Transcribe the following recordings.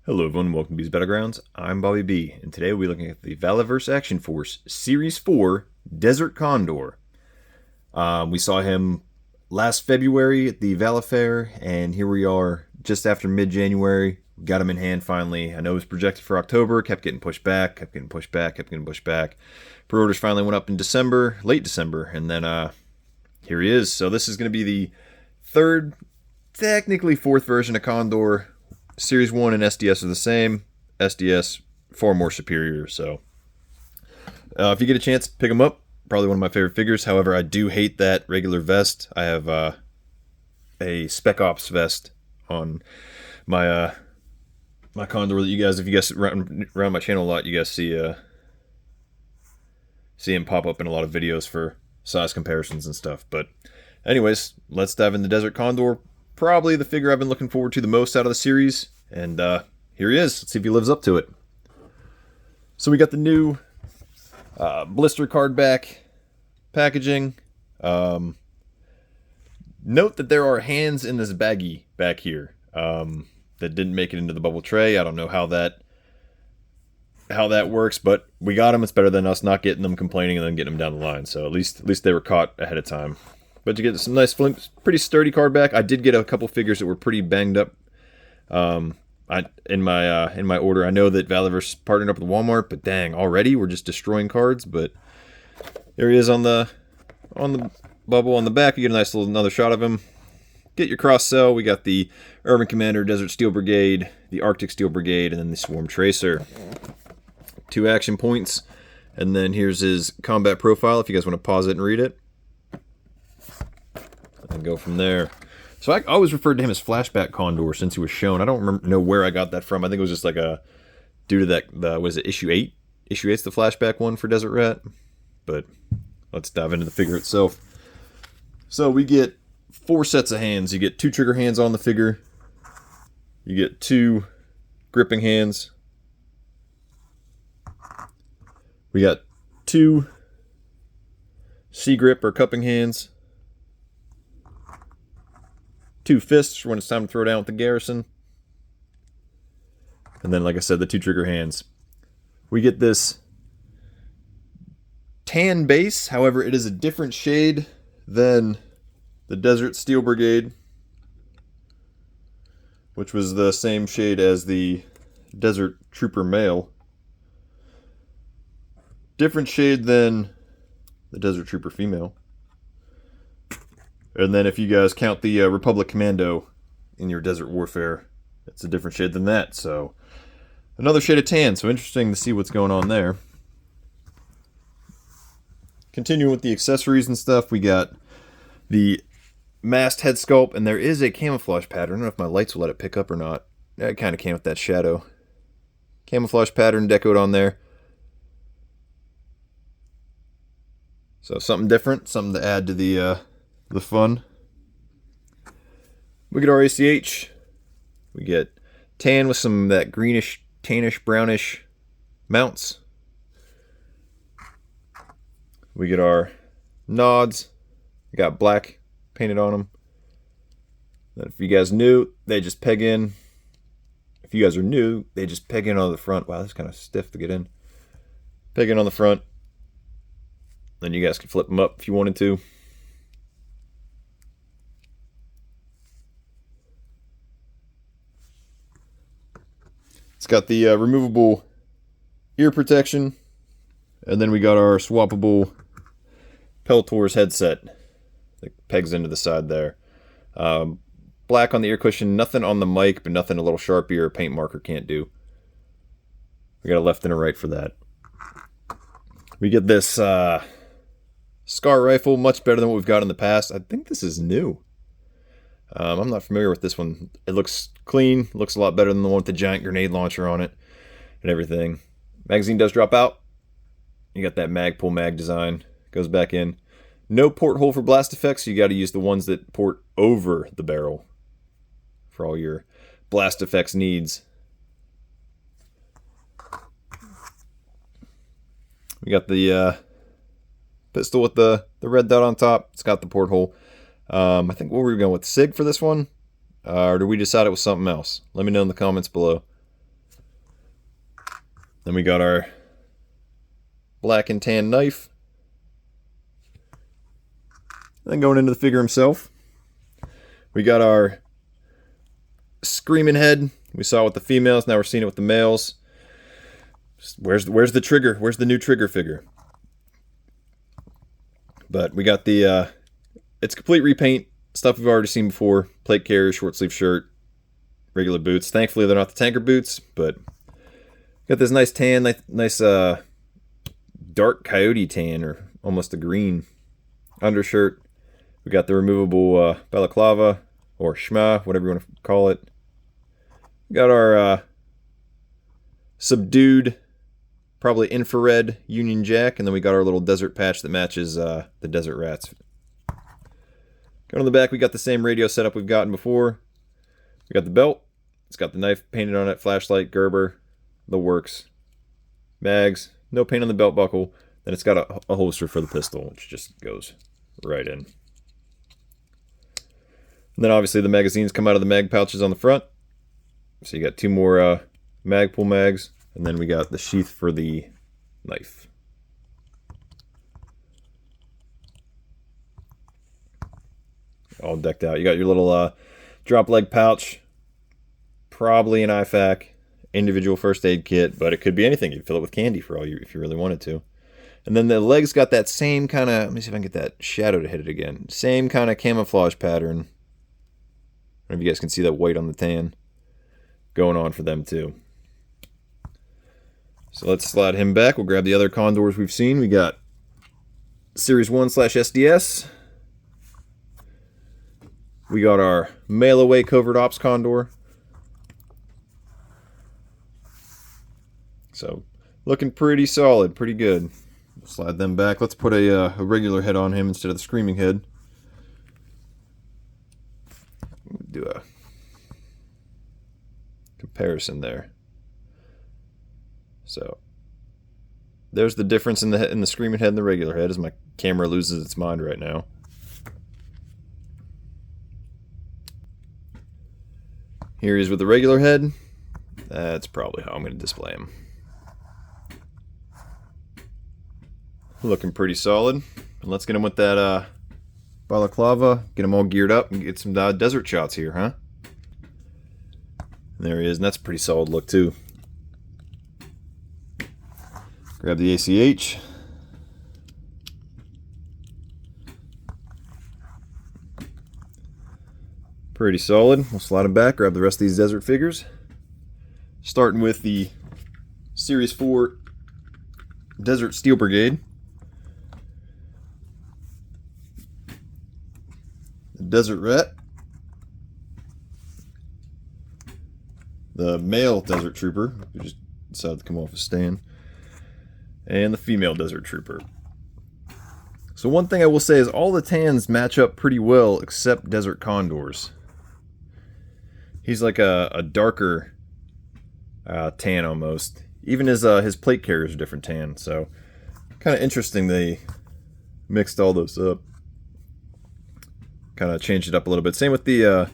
Hello everyone, welcome to B's Battlegrounds. I'm Bobby B, and today we'll be looking at the Valaverse Action Force Series 4 Desert Condor. We saw him last February at the Vala Fair, and here we are just after mid-January. We got him in hand finally. I know it was projected for October, kept getting pushed back, kept getting pushed back. Pre-orders finally went up in December, late December, and then here he is. So this is going to be the third, technically fourth version of Condor. Series 1 and SDS are the same. SDS far more superior. So if you get a chance, pick them up. Probably one of my favorite figures. However, I do hate that regular vest. I have a Spec Ops vest on my my Condor that you guys, if you guys around my channel a lot, you guys see him pop up in a lot of videos for size comparisons and stuff. But anyways, let's dive into Desert Condor. Probably the figure I've been looking forward to the most out of the series. And here he is. Let's see if he lives up to it. So we got the new blister card back packaging. Note that there are hands in this baggie back here that didn't make it into the bubble tray. I don't know how that works, but we got them. It's better than us not getting them, complaining, and then getting them down the line. So at least they were caught ahead of time. But you get some nice, pretty sturdy card back. I did get a couple figures that were pretty banged up. In my order, I know that Valaverse partnered up with Walmart, but dang, already we're just destroying cards. But there he is on the bubble on the back. You get a nice little another shot of him. Get your cross sell. We got the Urban Commander, Desert Steel Brigade, the Arctic Steel Brigade, and then the Swarm Tracer. 2 action points, and then here's his combat profile. If you guys want to pause it and read it. And go from there. So I always referred to him as Flashback Condor since he was shown. I don't know where I got that from. I think it was just like due to that, was it issue 8? Issue 8's the flashback one for Desert Rat. But let's dive into the figure itself. So we get 4 sets of hands. You get 2 trigger hands on the figure. You get 2 gripping hands. We got 2 C-grip or cupping hands. 2 fists for when it's time to throw down with the garrison. And then, like I said, the 2 trigger hands. We get this tan base. However, it is a different shade than the Desert Steel Brigade, which was the same shade as the Desert Trooper Male. Different shade than the Desert Trooper Female. And then if you guys count the Republic Commando in your Desert Warfare, it's a different shade than that. So another shade of tan. So interesting to see what's going on there. Continuing with the accessories and stuff, we got the mast head sculpt, and there is a camouflage pattern. I don't know if my lights will let it pick up or not. I kind of came with that shadow. Camouflage pattern decoed on there. So something different, something to add to the fun. We get our ACH. We get tan with some of that greenish, tannish, brownish mounts. We get our nods. We got black painted on them. Then if you guys new, they just peg in. If you guys are new, they just peg in on the front. Wow, that's kind of stiff to get in. Peg in on the front. Then you guys can flip them up if you wanted to. It's got the removable ear protection, and then we got our swappable Peltor's headset that pegs into the side there. Black on the ear cushion, nothing on the mic, but nothing a little Sharpie or a paint marker can't do. We got a left and a right for that. We get this Scar rifle, much better than what we've got in the past. I think this is new. I'm not familiar with this one. It looks clean, looks a lot better than the one with the giant grenade launcher on it and everything. Magazine does drop out. You got that mag pull mag design. Goes back in. No porthole for blast effects, so you got to use the ones that port over the barrel for all your blast effects needs. We got the pistol with the red dot on top. It's got the porthole. I think what were we going with? SIG for this one? Or did we decide it was something else? Let me know in the comments below. Then we got our black and tan knife. Then going into the figure himself, we got our screaming head. We saw it with the females, now we're seeing it with the males. Where's the trigger? Where's the new trigger figure? But we got the, it's complete repaint. Stuff we've already seen before. Plate carrier, short sleeve shirt, regular boots. Thankfully they're not the tanker boots, but got this nice tan, nice dark coyote tan, or almost a green undershirt. We got the removable balaclava, or shma, whatever you want to call it. We got our subdued, probably infrared Union Jack, and then we got our little desert patch that matches the desert rats. Going on the back, we got the same radio setup we've gotten before. We got the belt. It's got the knife painted on it, flashlight, Gerber, the works. Mags, no paint on the belt buckle. Then it's got a holster for the pistol, which just goes right in. And then obviously the magazines come out of the mag pouches on the front. So you got two more Magpul mags, and then we got the sheath for the knife. All decked out. You got your little drop leg pouch, probably an IFAK, individual first aid kit, but it could be anything. You'd fill it with candy for all you, if you really wanted to. And then the legs got that same kind of, let me see if I can get that shadow to hit it again. Same kind of camouflage pattern. I don't know if you guys can see that white on the tan going on for them too. So let's slide him back. We'll grab the other Condors we've seen. We got Series 1/SDS. We got our mail away covert ops Condor. So looking pretty solid, pretty good. Slide them back. Let's put a regular head on him instead of the screaming head. Do a comparison there. So there's the difference in the screaming head and the regular head, as my camera loses its mind right now. Here he is with the regular head. That's probably how I'm going to display him. Looking pretty solid. And let's get him with that balaclava. Get him all geared up and get some desert shots here, huh? And there he is, and that's a pretty solid look too. Grab the ACH. Pretty solid. We'll slide them back, grab the rest of these desert figures. Starting with the Series 4 Desert Steel Brigade. The Desert Rat. The male Desert Trooper, who just decided to come off his stand. And the female Desert Trooper. So one thing I will say is all the tans match up pretty well except Desert Condor's. He's like a darker tan almost. Even his plate carriers are different tan. So kind of interesting they mixed all those up. Kind of changed it up a little bit. Same with the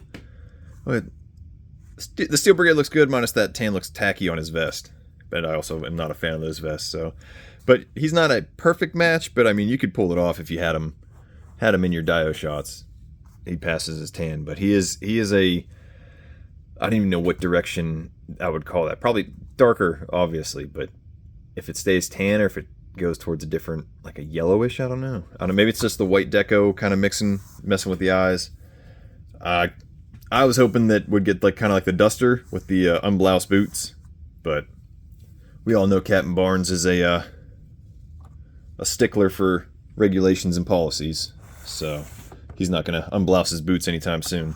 Steel Brigade looks good, minus that tan looks tacky on his vest. But I also am not a fan of those vests. So, but he's not a perfect match. But I mean, you could pull it off if you had him in your Dio shots. He passes his tan, but he is a, I don't even know what direction I would call that. Probably darker, obviously, but if it stays tan or if it goes towards a different, like a yellowish, I don't know. Maybe it's just the white deco kind of messing with the eyes. I was hoping that would get like kind of like the Duster with the unbloused boots, but we all know Captain Barnes is a stickler for regulations and policies, so he's not going to unblouse his boots anytime soon.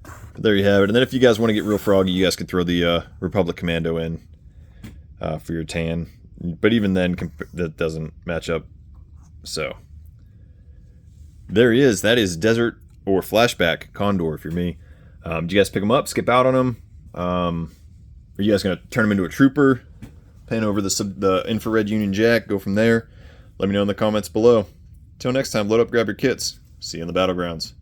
But there you have it. And then if you guys want to get real froggy, you guys could throw the Republic Commando in for your tan. But even then, that doesn't match up. So there he is. That is Desert or Flashback Condor, if you're me. Do you guys pick him up, skip out on him? Are you guys going to turn him into a trooper? Paint over the infrared Union Jack, go from there? Let me know in the comments below. Till next time, load up, grab your kits. See you in the battlegrounds.